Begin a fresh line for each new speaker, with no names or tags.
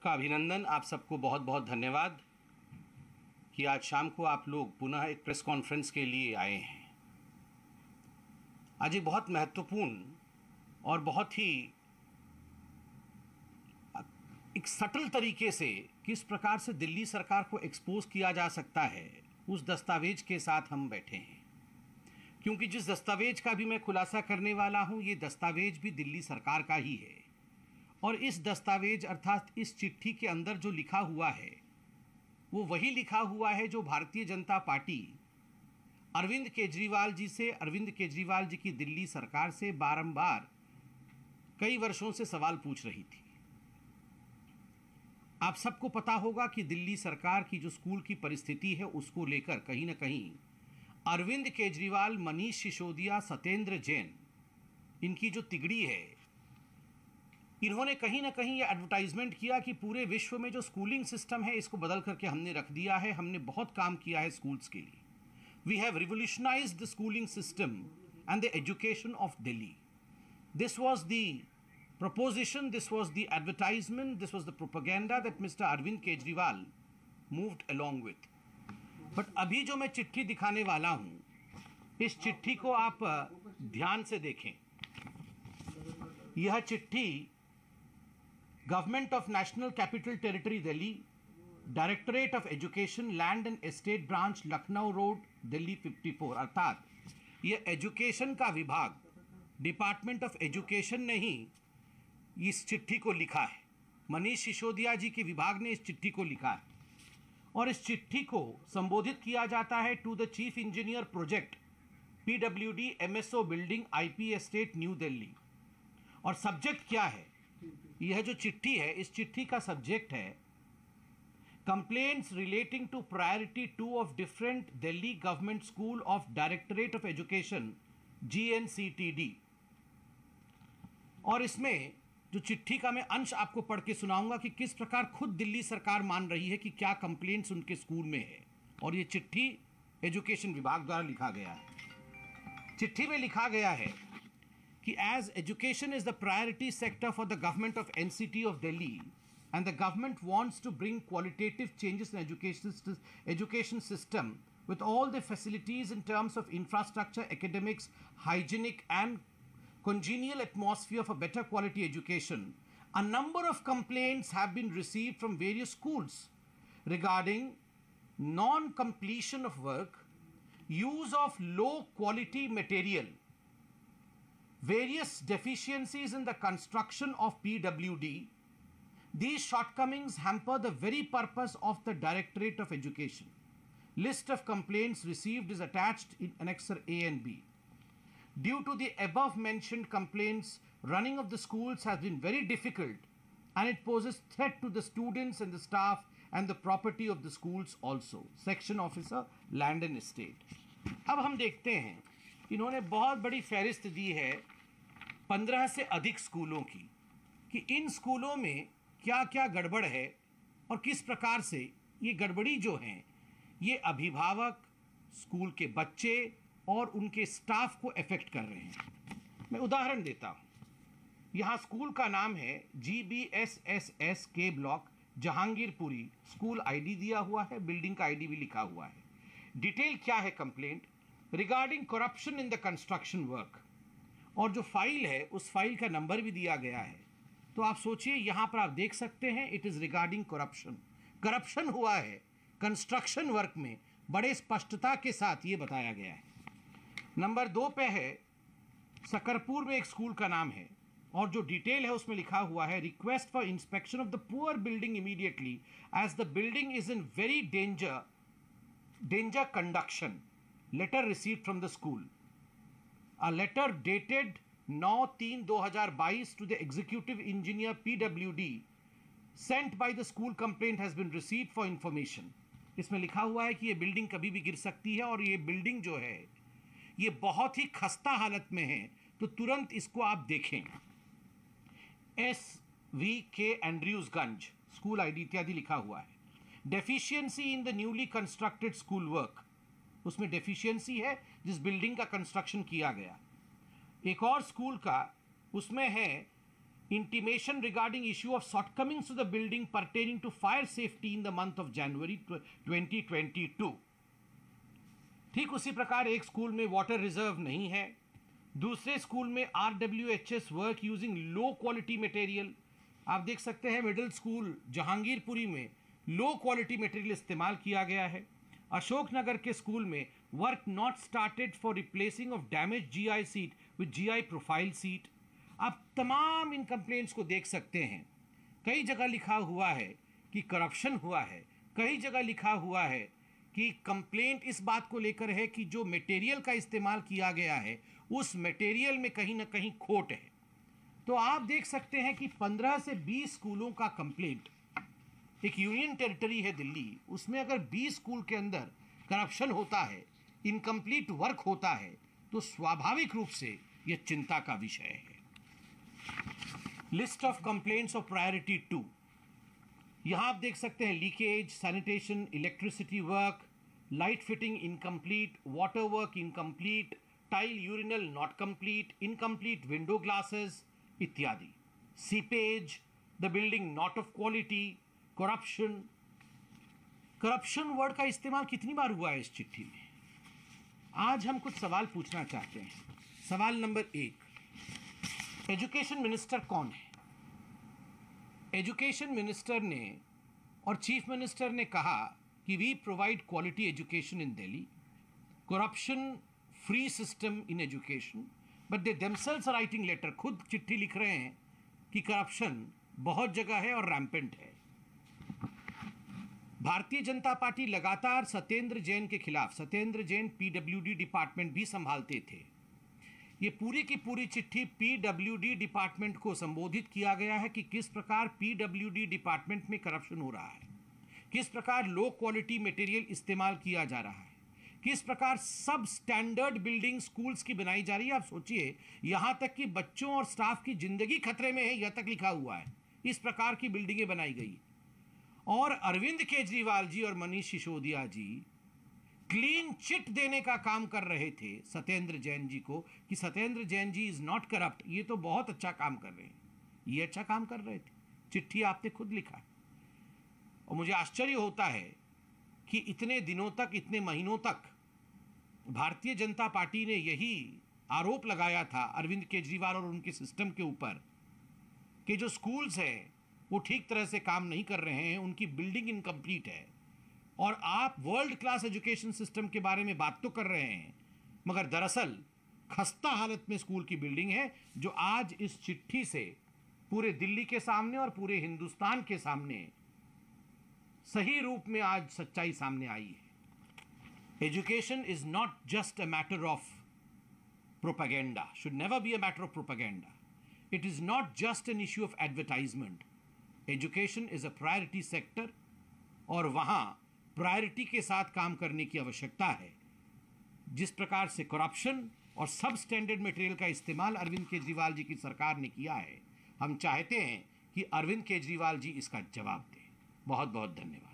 का अभिनंदन। आप सबको बहुत बहुत धन्यवाद कि आज शाम को आप लोग पुनः एक प्रेस कॉन्फ्रेंस के लिए आए हैं। आज एक बहुत महत्वपूर्ण और बहुत ही एक सटल तरीके से किस प्रकार से दिल्ली सरकार को एक्सपोज किया जा सकता है, उस दस्तावेज के साथ हम बैठे हैं। क्योंकि जिस दस्तावेज का भी मैं खुलासा करने वाला हूं, ये दस्तावेज भी दिल्ली सरकार का ही है। और इस दस्तावेज अर्थात इस चिट्ठी के अंदर जो लिखा हुआ है वो वही लिखा हुआ है जो भारतीय जनता पार्टी अरविंद केजरीवाल जी की दिल्ली सरकार से बारंबार कई वर्षों से सवाल पूछ रही थी। आप सबको पता होगा कि दिल्ली सरकार की जो स्कूल की परिस्थिति है उसको लेकर कहीं ना कहीं अरविंद केजरीवाल, मनीष सिसोदिया, सत्येंद्र जैन, इनकी जो तिगड़ी है, इन्होंने कहीं ना कहीं ये एडवर्टाइजमेंट किया कि पूरे विश्व में जो स्कूलिंग सिस्टम है इसको बदल करके हमने रख दिया है, हमने बहुत काम किया है स्कूल्स के लिए। We have revolutionized the schooling system and the education of Delhi. This was the proposition, this was the advertisement, this was the propaganda that Mr. Arvind Kejriwal moved along with. But अभी जो मैं चिट्ठी दिखाने वाला हूं, इस चिट्ठी को आप ध्यान से देखें। यह चिट्ठी government of national capital territory Delhi, directorate of education, land and estate branch, Lucknow road, Delhi 54, अर्थात यह एजुकेशन का विभाग, डिपार्टमेंट ऑफ एजुकेशन ने ही इस चिट्ठी को लिखा है। मनीष सिसोदिया जी के विभाग ने इस चिट्ठी को लिखा है और इस चिट्ठी को संबोधित किया जाता है to the chief engineer project, PWD MSO building, IP estate, New Delhi. और सब्जेक्ट क्या है? यह जो चिट्ठी है, इस चिट्ठी का सब्जेक्ट है complaints relating to priority 2 of different Delhi government school of directorate of education, GNCTD। और इसमें जो चिट्ठी का मैं अंश आपको पढ़ के सुनाऊंगा कि किस प्रकार खुद दिल्ली सरकार मान रही है कि क्या कंप्लेंट्स उनके स्कूल में है। और ये चिट्ठी एजुकेशन विभाग द्वारा लिखा गया है। चिट्ठी में लिखा गया है कि as education is the priority sector for the government of NCT of Delhi and the government wants to bring qualitative changes in education system with all the facilities in terms of infrastructure, academics, hygienic and congenial atmosphere for better quality education, a number of complaints have been received from various schools regarding non-completion of work, use of low quality material, various deficiencies in the construction of PWD. These shortcomings hamper the very purpose of the Directorate of Education. List of complaints received is attached in Annexure A and B. Due to the above mentioned complaints, running of the schools has been very difficult and it poses threat to the students and the staff and the property of the schools also. Section Officer, Land and Estate. अब हम देखते हैं, इन्होंने बहुत बड़ी फहरिस्त दी है 15 से अधिक स्कूलों की कि इन स्कूलों में क्या क्या गड़बड़ है और किस प्रकार से ये गड़बड़ी जो है ये अभिभावक, स्कूल के बच्चे और उनके स्टाफ को अफेक्ट कर रहे हैं। मैं उदाहरण देता हूँ। यहाँ स्कूल का नाम है GBSSS के ब्लॉक, जहांगीरपुरी। स्कूल ID दिया हुआ है, बिल्डिंग का ID भी लिखा हुआ है। डिटेल क्या है? Complaint regarding corruption in the construction work. और जो फाइल है उस फाइल का नंबर भी दिया गया है। तो आप सोचिए, यहाँ पर आप देख सकते हैं it is regarding corruption. Corruption हुआ है कंस्ट्रक्शन वर्क में, बड़े स्पष्टता के साथ ये बताया गया है। नंबर 2 पे है, सकरपुर में एक स्कूल का नाम है और जो डिटेल है उसमें लिखा हुआ है request for inspection of the poor building immediately as the building is in very danger condition. Letter received from the school. A letter dated 9/3/2022 to the executive engineer PWD sent by the school complaint has been received for information। इसमें लिखा हुआ है कि ये building कभी भी गिर सकती है और ये बिल्डिंग जो है ये बहुत ही खस्ता हालत में है, तो तुरंत इसको आप देखें। SVK एंड्रयूजगंज, स्कूल ID इत्यादि लिखा हुआ है। Deficiency in the newly constructed school work, उसमें डेफिशिएंसी है जिस बिल्डिंग का कंस्ट्रक्शन किया गया। एक और स्कूल का उसमें है intimation regarding issue of shortcomings to the building pertaining to fire safety in the month of January 2022. ठीक उसी प्रकार एक स्कूल में वाटर रिजर्व नहीं है, दूसरे स्कूल में RWHS work using low quality material. आप देख सकते हैं मिडिल स्कूल जहांगीरपुरी में लो क्वालिटी मटेरियल इस्तेमाल किया गया है. अशोकनगर के स्कूल में work not started for replacing of damage GI seat with GI profile seat. आप तमाम इन कंप्लेंट्स को देख सकते हैं. कई जगह लिखा हुआ है कि करप्शन हुआ है, कई जगह लिखा हुआ है कि कंप्लेंट इस बात को लेकर है कि जो मटेरियल का इस्तेमाल किया गया है उस मटेरियल में कहीं ना कहीं खोट है. तो आप देख सकते हैं कि 15 से 20 स्कूलों का कंप्लेंट, एक यूनियन टेरिटरी है दिल्ली, उसमें अगर 20 स्कूल के अंदर करप्शन होता है, इनकम्प्लीट वर्क होता है, तो स्वाभाविक रूप से यह चिंता का विषय है. List of complaints of priority 2. यहां आप देख सकते हैं leakage, sanitation, electricity work, light fitting incomplete, water work incomplete, tile urinal not complete, incomplete window glasses इत्यादि. Seepage, the building not of quality, corruption. Corruption word का इस्तेमाल कितनी बार हुआ है इस चिट्ठी में? आज हम कुछ सवाल पूछना चाहते हैं. सवाल नंबर 1, एजुकेशन मिनिस्टर कौन है? एजुकेशन मिनिस्टर ने और चीफ मिनिस्टर ने कहा कि we provide quality education in Delhi, corruption free system in education, but they themselves are writing letter, खुद चिट्ठी लिख रहे हैं कि करप्शन बहुत जगह है और रैम्पेंट है. भारतीय जनता पार्टी लगातार सत्येंद्र जैन के खिलाफ, सत्येंद्र जैन PWD डिपार्टमेंट भी संभालते थे. ये पूरी की पूरी चिट्ठी PWD डिपार्टमेंट को संबोधित किया गया है कि किस प्रकार PWD डिपार्टमेंट में करप्शन हो रहा है, किस प्रकार लो क्वालिटी मटेरियल इस्तेमाल किया जा रहा है, किस प्रकार सब स्टैंडर्ड बिल्डिंग स्कूल्स की बनाई जा रही है. आप सोचिए, यहां तक कि बच्चों और स्टाफ की जिंदगी खतरे में है, यह तक लिखा हुआ है. इस प्रकार की बिल्डिंगें बनाई गई. और अरविंद केजरीवाल जी और मनीष सिसोदिया जी क्लीन चिट देने का काम कर रहे थे सत्येंद्र जैन जी को कि Satyendra Jain ji is not corrupt, ये तो बहुत अच्छा काम कर रहे हैं. ये अच्छा काम कर रहे थे, चिट्ठी आपने खुद लिखा है. और मुझे आश्चर्य होता है कि इतने दिनों तक, इतने महीनों तक भारतीय जनता पार्टी ने यही आरोप लगाया था अरविंद केजरीवाल और उनके सिस्टम के ऊपर कि जो स्कूल्स हैं वो ठीक तरह से काम नहीं कर रहे हैं, उनकी बिल्डिंग इनकम्प्लीट है. और आप वर्ल्ड क्लास एजुकेशन सिस्टम के बारे में बात तो कर रहे हैं, मगर दरअसल खस्ता हालत में स्कूल की बिल्डिंग है, जो आज इस चिट्ठी से पूरे दिल्ली के सामने और पूरे हिंदुस्तान के सामने सही रूप में आज सच्चाई सामने आई है. Education is not just a matter of propaganda, should never be a matter of propaganda. It is not just an issue of advertisement. Education is a priority sector और वहां प्रायोरिटी के साथ काम करने की आवश्यकता है. जिस प्रकार से करप्शन और सब स्टैंडर्ड मटेरियल का इस्तेमाल अरविंद केजरीवाल जी की सरकार ने किया है, हम चाहते हैं कि अरविंद केजरीवाल जी इसका जवाब दें. बहुत बहुत धन्यवाद.